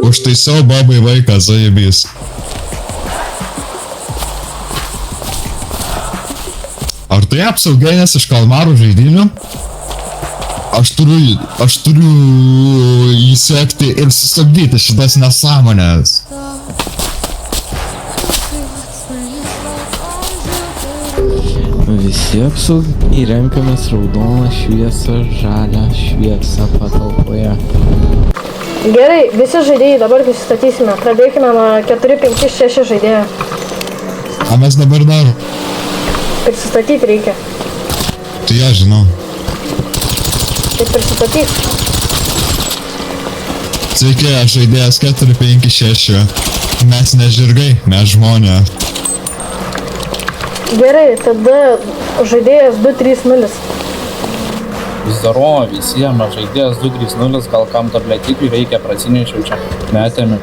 Užtaisiau babai vaiką, zajebys. Ar tai apsaugėjas iš kalmarų žaidinių? Aš turiu įsekti ir sustabdyti šitas nesąmonės. Visi apsaugiai renkamės raudoną šviesą, žalią šviesą patalpoje. Gerai, visi žaidėjai dabar prisistatysime. Pradėkime nuo 4, 5, 6 žaidėjų. Ką mes dabar darom? Prisistatyti reikia. Tai aš žinau. Tai prisistatyk. Sveiki, aš žaidėjas 4, 5, 6. Mes ne žirgai, mes žmonės. Gerai, tada žaidėjas 2, 3, 0. Здорово visiem, aš žaidėjas 230, gal kam tabletiklių reikia, prasinešiau čia, metėme.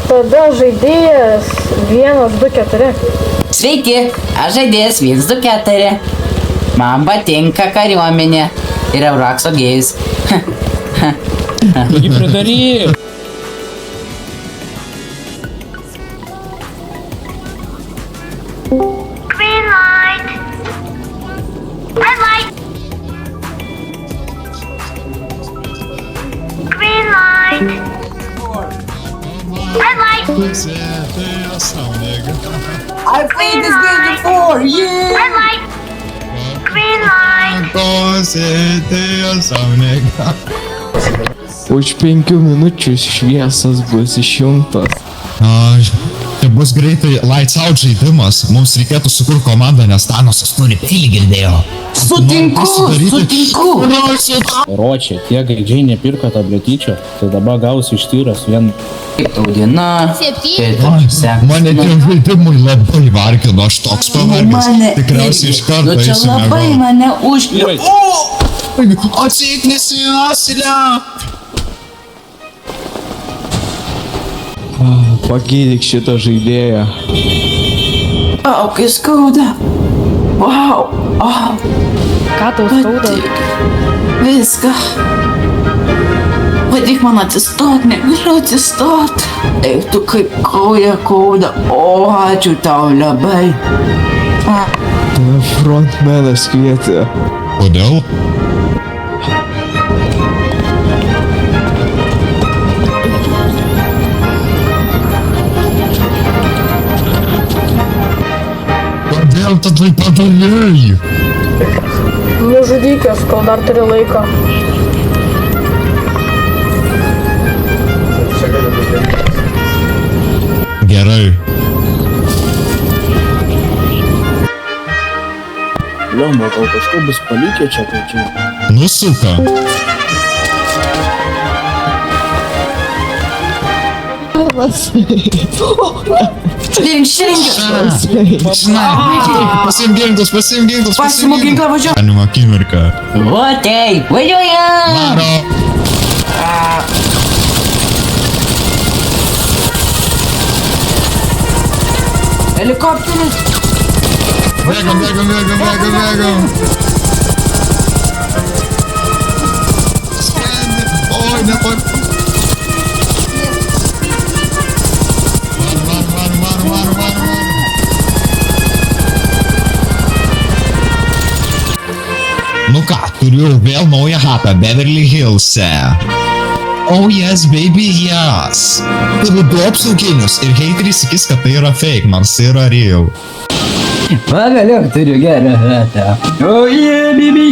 Tada žaidėjas 1, 2, 4. Sveiki, aš žaidėjas 1, 2, 4. Man patinka kariuomenė ir Eurakso gėjus. Taigi pridaryk! Green light. Red light. Green light. Red light. I played this game before, yeah! Red light. Green light. Už 5 minučių šviesas bus išjungtos. Tai bus greitai lights out žaidimas. Mums reikėtų sukurti komandą, nes Thanosas turi peilį, girdėjo. Sutinku! Ročiai, tie gaidžiai nepirko tabletyčio, tai dabar gausi ištyras vien. Kaip tau diena? Mane tie žaidimai labai vargino, aš toks pavargęs. Tikriausiai iš karto čia eisiu labai miegot. mane užkliuvo. Atsiknėsi asilę! Pagydyk šitą žaidėją. Au, kai skauda. Wow. Oh, Ką tau skauda? viską. Padėk man atsistot, negaliu atsistot. Eik tu kaip kauda. O, ačiū tau labai. Tave frontmenas kvietė. Kodėl? Kodėl tu tai padarėjai? Nužudykės, kol dar turi laiko. Gerai. Liomba, gal kažko bus palikę čia, tai čia. Nusuka. Pasiim ginklus. Pasiimu ginklą, važiuoju. Animo akimirka. Otei, važiuojam. Varo. Helikopteris. Bėgam. Skendi. Oi, Var. Nu ką, turiu vėl naują hatą Beverly Hillse. Oh yes, baby, yes. Turiu 2 apsauginius ir hateris sakys, kad tai yra fake, nors tai yra real. Pagaliau turiu gerą ratą. O, baby,